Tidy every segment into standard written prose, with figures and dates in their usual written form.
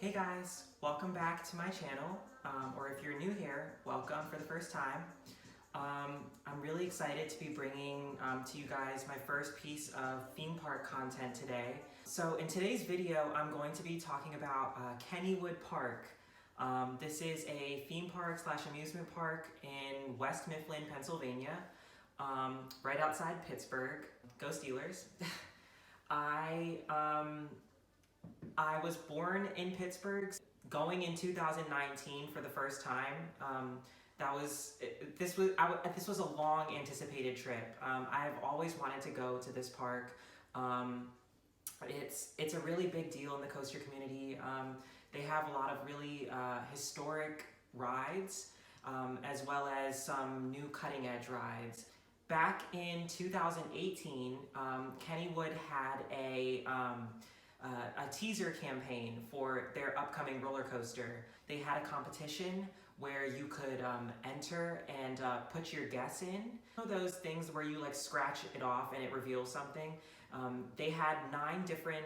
Hey guys, welcome back to my channel, or if you're new here, welcome for the first time. I'm really excited to be bringing to you guys my first piece of theme park content today. So in today's video, I'm going to be talking about Kennywood Park. This is a theme park slash amusement park in West Mifflin, Pennsylvania, right outside Pittsburgh. Go Steelers. I was born in Pittsburgh, going in 2019 for the first time. This was a long anticipated trip. I've always wanted to go to this park. It's a really big deal in the coaster community. They have a lot of really historic rides, as well as some new cutting edge rides. Back in 2018, Kennywood had a teaser campaign for their upcoming roller coaster. They had a competition where you could enter and put your guess in. One of those things where you like scratch it off and it reveals something. They had 9 different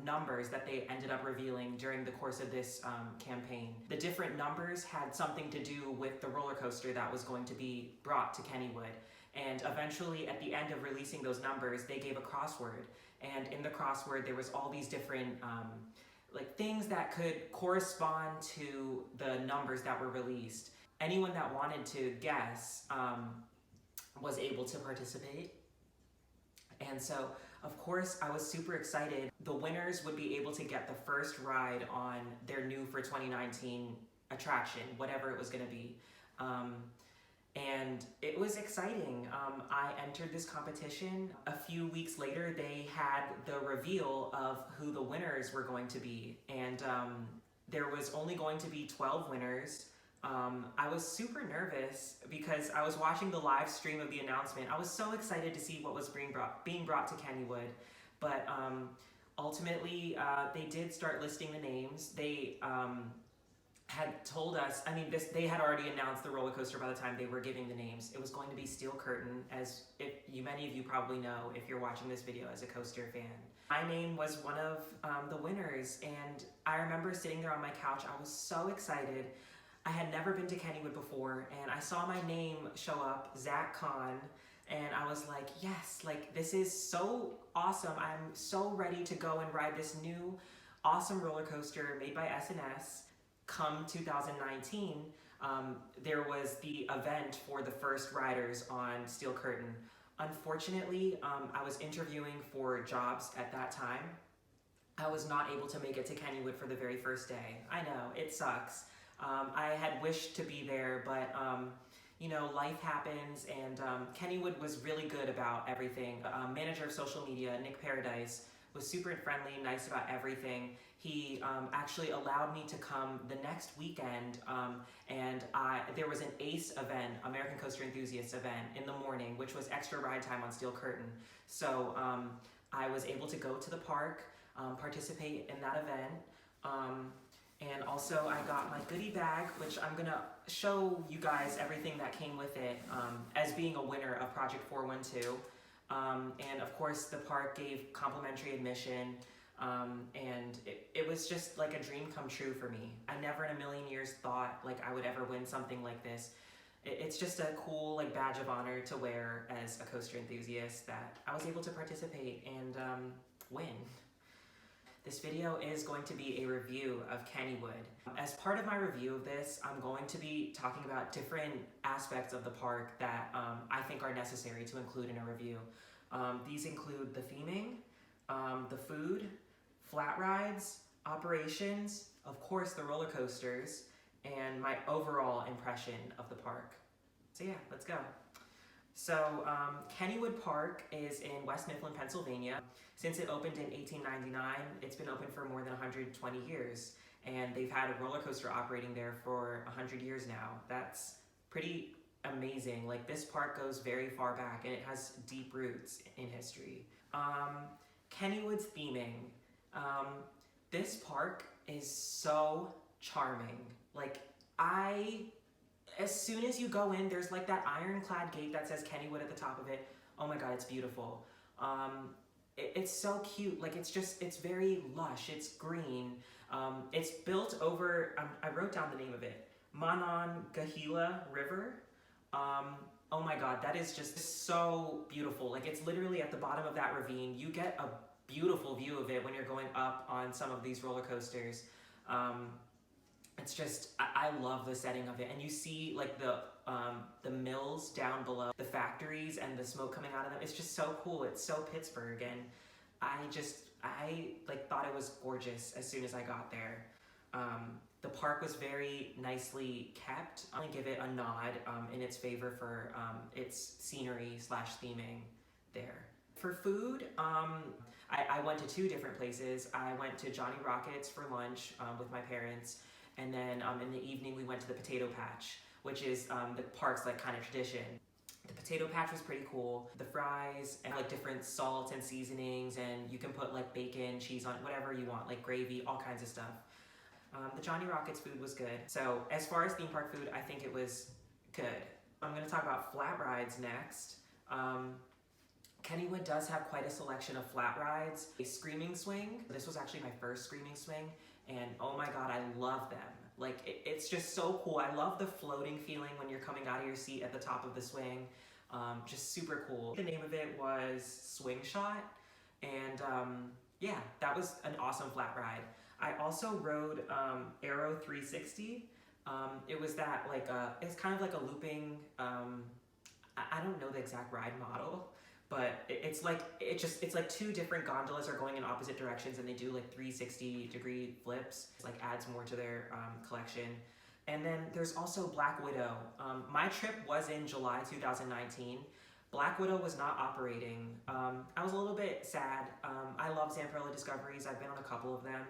numbers that they ended up revealing during the course of this campaign. The different numbers had something to do with the roller coaster that was going to be brought to Kennywood. And eventually, at the end of releasing those numbers, they gave a crossword. And in the crossword, there was all these different things that could correspond to the numbers that were released. Anyone that wanted to guess was able to participate. And so, of course, I was super excited. The winners would be able to get the first ride on their new for 2019 attraction, whatever it was going to be. And it was exciting. I entered this competition. A few weeks later, they had the reveal of who the winners were going to be. And there was only going to be 12 winners. I was super nervous because I was watching the live stream of the announcement. I was so excited to see what was being brought to Kennywood. But ultimately, they did start listing the names. They had told us, they had already announced the roller coaster by the time they were giving the names. It was going to be Steel Curtain, as many of you probably know if you're watching this video as a coaster fan. My name was one of the winners, and I remember sitting there on my couch. I was so excited. I had never been to Kennywood before, and I saw my name show up, Zach Kahn, and I was like, yes, this is so awesome. I'm so ready to go and ride this new awesome roller coaster made by S&S. Come 2019, there was the event for the first riders on Steel Curtain. Unfortunately, I was interviewing for jobs at that time. I was not able to make it to Kennywood for the very first day. I know, it sucks. I had wished to be there, but life happens, and Kennywood was really good about everything. Manager of social media, Nick Paradise, was super friendly, nice about everything. He actually allowed me to come the next weekend, and there was an ACE event, American Coaster Enthusiasts event, in the morning, which was extra ride time on Steel Curtain. So I was able to go to the park, participate in that event, and also I got my goodie bag, which I'm gonna show you guys everything that came with it, as being a winner of Project 412. And of course the park gave complimentary admission, and it was just like a dream come true for me. I never in a million years thought I would ever win something like this. It's just a cool badge of honor to wear as a coaster enthusiast that I was able to participate and win. This video is going to be a review of Kennywood. As part of my review of this, I'm going to be talking about different aspects of the park that I think are necessary to include in a review. These include the theming, the food, flat rides, operations, of course the roller coasters, and my overall impression of the park. So yeah, let's go. So Kennywood Park is in West Mifflin, Pennsylvania. Since it opened in 1899, it's been open for more than 120 years, and they've had a roller coaster operating there for 100 years now. That's pretty amazing. This park goes very far back, and it has deep roots in history. Kennywood's theming. This park is so charming. As soon as you go in, there's that ironclad gate that says Kennywood at the top of it. Oh my God, it's beautiful. it's so cute. Like it's very lush. It's green. It's built over. I wrote down the name of it. Monongahela River. Oh my God, that is just so beautiful. Like it's literally at the bottom of that ravine. You get a beautiful view of it when you're going up on some of these roller coasters. It's just, I love the setting of it. And you see like the mills down below, the factories and the smoke coming out of them. It's just so cool. It's so Pittsburgh. And I like thought it was gorgeous as soon as I got there. The park was very nicely kept. I'm gonna give it a nod in its favor for its scenery / theming there. For food, I went to 2 different places. I went to Johnny Rockets for lunch with my parents, and then in the evening we went to the Potato Patch, which is the park's like kind of tradition. The Potato Patch was pretty cool. The fries and like different salts and seasonings, and you can put like bacon, cheese on it, whatever you want, like gravy, all kinds of stuff. The Johnny Rockets food was good. So as far as theme park food, I think it was good. I'm gonna talk about flat rides next. Kennywood does have quite a selection of flat rides. A screaming swing. This was actually my first screaming swing, and oh my God, I love them. Like it's just so cool. I love the floating feeling when you're coming out of your seat at the top of the swing. Just super cool. The name of it was Swing Shot, and yeah, that was an awesome flat ride. I also rode Aero 360. It was that like it's kind of like a looping. I don't know the exact ride model, but it's like 2 different gondolas are going in opposite directions, and they do like 360-degree flips. It like adds more to their collection. And then there's also Black Widow. My trip was in July 2019. Black Widow was not operating. I was a little bit sad. I love Zamperla Discoveries. I've been on a couple of them.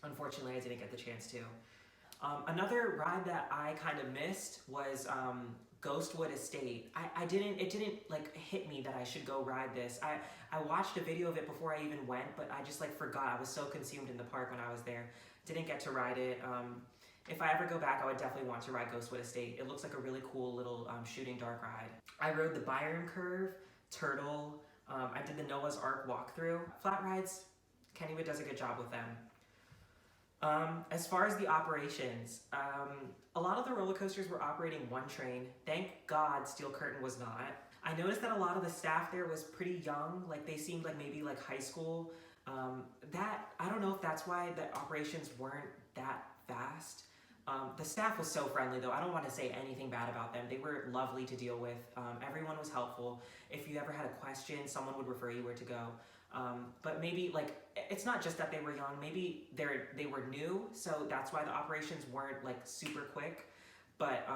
Unfortunately, I didn't get the chance to. Another ride that I kind of missed was Ghostwood Estate. It didn't like hit me that I should go ride this. I watched a video of it before I even went, but I just like forgot. I was so consumed in the park when I was there. Didn't get to ride it. If I ever go back, I would definitely want to ride Ghostwood Estate. It looks like a really cool little shooting dark ride. I rode the Byron Curve, Turtle. I did the Noah's Ark walkthrough. Flat rides, Kennywood does a good job with them. As far as the operations, a lot of the roller coasters were operating one train. Thank God Steel Curtain was not. I noticed that a lot of the staff there was pretty young, like they seemed like maybe like high school. I don't know if that's why the operations weren't that fast. The staff was so friendly though. I don't want to say anything bad about them. They were lovely to deal with. Everyone was helpful. If you ever had a question, someone would refer you where to go. But maybe like, it's not just that they were young, maybe they were new, so that's why the operations weren't like super quick. But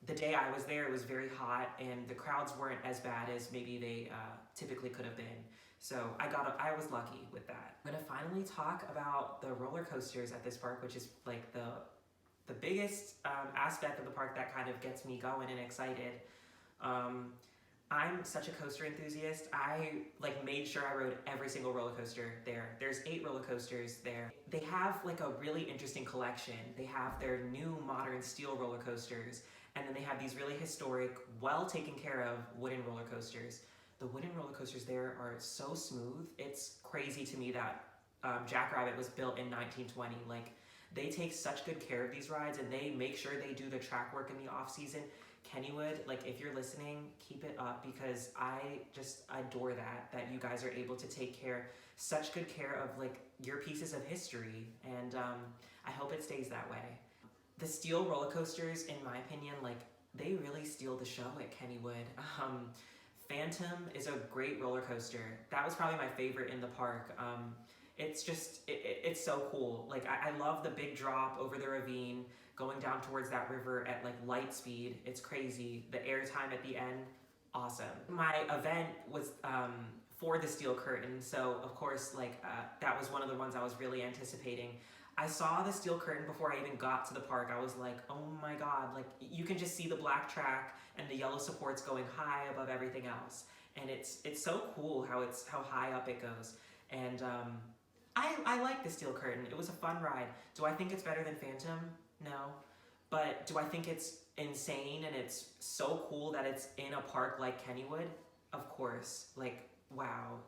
the day I was there, it was very hot and the crowds weren't as bad as maybe they typically could have been. So I was lucky with that. I'm gonna finally talk about the roller coasters at this park, which is like the biggest aspect of the park that kind of gets me going and excited. I'm such a coaster enthusiast. I like made sure I rode every single roller coaster there. There's 8 roller coasters there. They have like a really interesting collection. They have their new modern steel roller coasters, and then they have these really historic, well taken care of wooden roller coasters. The wooden roller coasters there are so smooth. It's crazy to me that Jackrabbit was built in 1920. Like they take such good care of these rides, and they make sure they do the track work in the off season. Kennywood, like if you're listening, keep it up, because I just adore that you guys are able to take such good care of like your pieces of history, and I hope it stays that way. The steel roller coasters, in my opinion, like they really steal the show at Kennywood. Phantom is a great roller coaster. That was probably my favorite in the park. It's just, it's so cool. Like I love the big drop over the ravine, going down towards that river at like light speed. It's crazy. The airtime at the end, awesome. My event was for the Steel Curtain, so of course like that was one of the ones I was really anticipating. I saw the Steel Curtain before I even got to the park. I was like, oh my God, like you can just see the black track and the yellow supports going high above everything else. And it's so cool how high up it goes. And I like the Steel Curtain. It was a fun ride. Do I think it's better than Phantom? No. But do I think it's insane and it's so cool that it's in a park like Kennywood? Of course. Like, wow.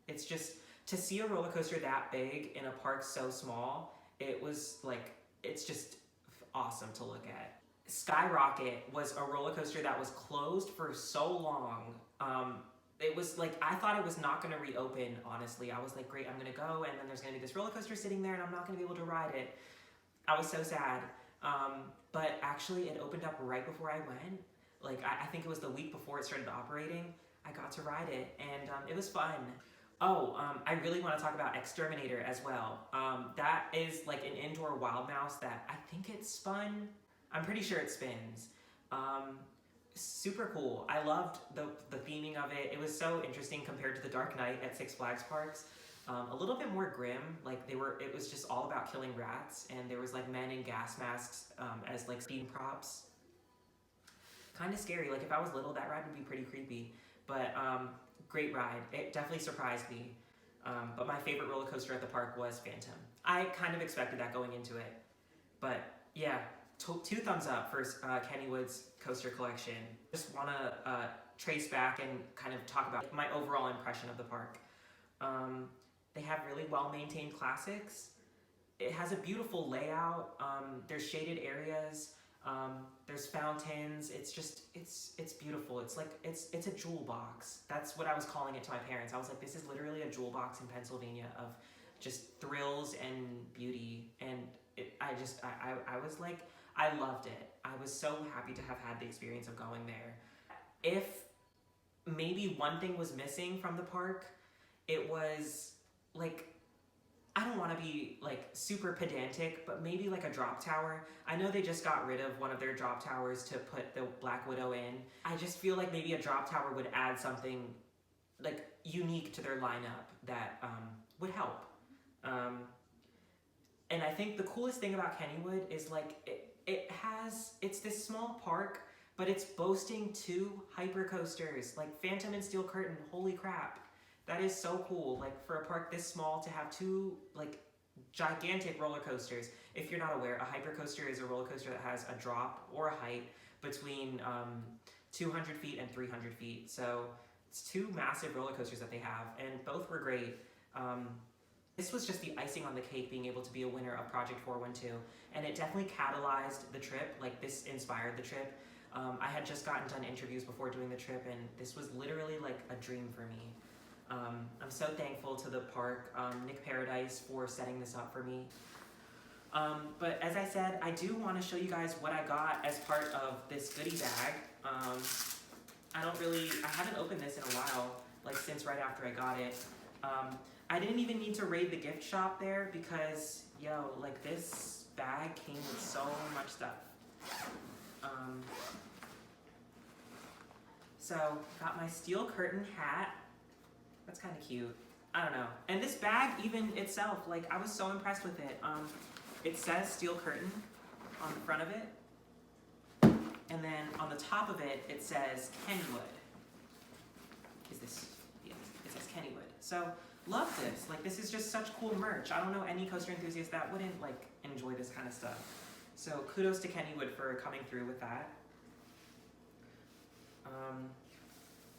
It's just, to see a roller coaster that big in a park so small, it was like, it's just awesome to look at. Skyrocket was a roller coaster that was closed for so long. It was like, I thought it was not going to reopen, honestly. I was like, great, I'm going to go, and then there's going to be this roller coaster sitting there, and I'm not going to be able to ride it. I was so sad. But actually, it opened up right before I went. Like, I think it was the week before it started operating. I got to ride it, and it was fun. Oh, I really want to talk about Exterminator as well. That is like an indoor wild mouse that I think it spun. I'm pretty sure it spins. Super cool. I loved the theming of it. It was so interesting compared to the Dark Knight at Six Flags parks. A little bit more grim. Like it was just all about killing rats, and there was like men in gas masks as like speed props. Kind of scary. Like if I was little, that ride would be pretty creepy. But great ride. It definitely surprised me. But my favorite roller coaster at the park was Phantom. I kind of expected that going into it. But yeah, two thumbs up for Kennywood's coaster collection. Just want to trace back and kind of talk about my overall impression of the park. They have really well-maintained classics. It has a beautiful layout. There's shaded areas. There's fountains. It's just, it's beautiful. It's like, it's a jewel box. That's what I was calling it to my parents. I was like, this is literally a jewel box in Pennsylvania of just thrills and beauty. And I was like, I loved it. I was so happy to have had the experience of going there. If maybe one thing was missing from the park, it was like, I don't want to be like super pedantic, but maybe like a drop tower. I know they just got rid of one of their drop towers to put the Black Widow in. I just feel like maybe a drop tower would add something like unique to their lineup that would help. And I think the coolest thing about Kennywood is like it's this small park, but it's boasting 2 hyper coasters, like Phantom and Steel Curtain. Holy crap. That is so cool, like for a park this small to have 2 like gigantic roller coasters. If you're not aware, a hyper coaster is a roller coaster that has a drop or a height between 200 feet and 300 feet. So it's 2 massive roller coasters that they have, and both were great. This was just the icing on the cake, being able to be a winner of Project 412, and it definitely catalyzed the trip. Like this inspired the trip. I had just gotten done interviews before doing the trip, and this was literally like a dream for me. I'm so thankful to the park, Nick Paradise, for setting this up for me. But as I said, I do want to show you guys what I got as part of this goodie bag. I haven't opened this in a while, like since right after I got it. I didn't even need to raid the gift shop there because, yo, like this bag came with so much stuff. So, got my Steel Curtain hat. That's kind of cute. I don't know. And this bag, even itself, like I was so impressed with it. It says Steel Curtain on the front of it. And then on the top of it, it says Kennywood. Yeah, it says Kennywood. So, love this. Like this is just such cool merch. I don't know any coaster enthusiast that wouldn't like enjoy this kind of stuff. So kudos to Kennywood for coming through with that.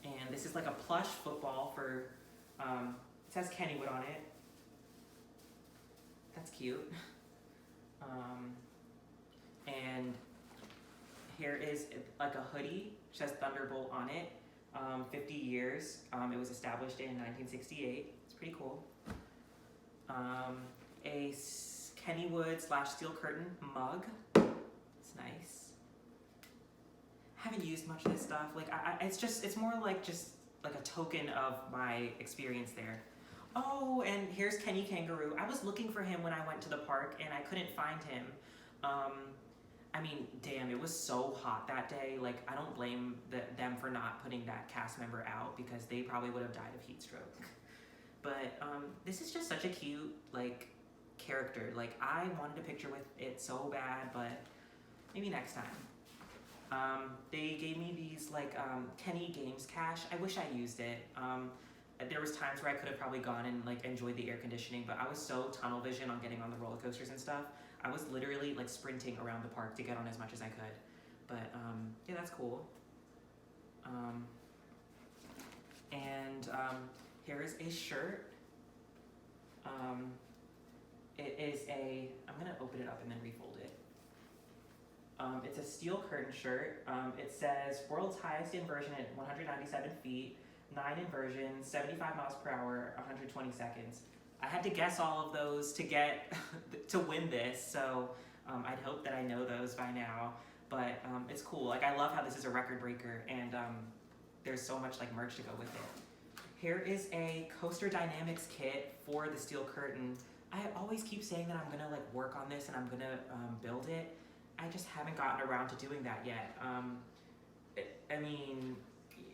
And this is like a plush football for, it says Kennywood on it. That's cute. And here is like a hoodie, which says Thunderbolt on it. 50 years. It was established in 1968. It's pretty cool. A Kennywood / Steel Curtain mug. It's nice. Haven't used much of this stuff. Like it's more like just like a token of my experience there. Oh, and here's Kenny Kangaroo. I was looking for him when I went to the park and I couldn't find him. I mean, damn, it was so hot that day. Like, I don't blame them for not putting that cast member out because they probably would have died of heat stroke. But this is just such a cute, like, character. Like, I wanted a picture with it so bad, but maybe next time. They gave me these, like, Kenny Games Cash. I wish I used it. There was times where I could have probably gone and, like, enjoyed the air conditioning, but I was so tunnel vision on getting on the roller coasters and stuff. I was literally like sprinting around the park to get on as much as I could. But yeah, that's cool. And Here is a shirt. It is I'm gonna open it up and then refold it. It's a steel curtain shirt. It says world's highest inversion at 197 feet, 9 inversions, 75 miles per hour, 120 seconds. I had to guess all of those to get to win this, so I'd hope that I know those by now. But it's cool. Like, I love how this is a record breaker, and there's so much like merch to go with it. Here is a coaster dynamics kit for the steel curtain. I always keep saying that I'm gonna like work on this and I'm gonna build it. I just haven't gotten around to doing that yet. I mean,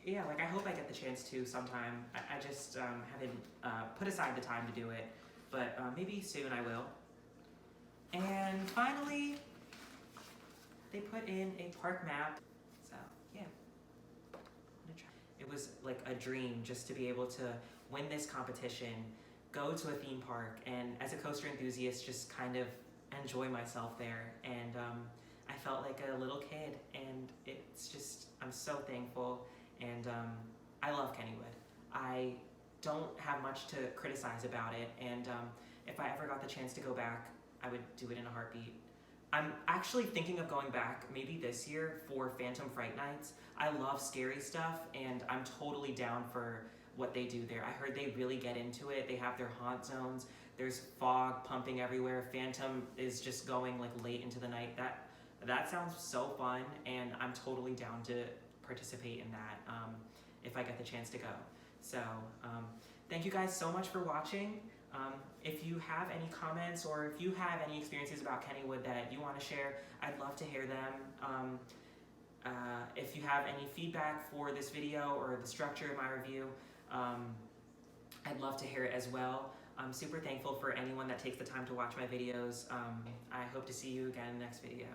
yeah, like I hope I get the chance to sometime. I just haven't put aside the time to do it, but maybe soon I will. And finally, they put in a park map. So yeah, I'm gonna try. It was like a dream just to be able to win this competition, go to a theme park, and as a coaster enthusiast, just kind of enjoy myself there. And I felt like a little kid, and it's just, I'm so thankful. And I love Kennywood. I don't have much to criticize about it, and if I ever got the chance to go back, I would do it in a heartbeat. I'm actually thinking of going back maybe this year for Phantom Fright Nights. I love scary stuff, and I'm totally down for what they do there. I heard they really get into it. They have their haunt zones. There's fog pumping everywhere. Phantom is just going like late into the night. That sounds so fun, and I'm totally down to participate in that if I get the chance to go. So thank you guys so much for watching. If you have any comments or if you have any experiences about Kennywood that you want to share, I'd love to hear them. If you have any feedback for this video or the structure of my review, I'd love to hear it as well. I'm super thankful for anyone that takes the time to watch my videos. I hope to see you again in the next video.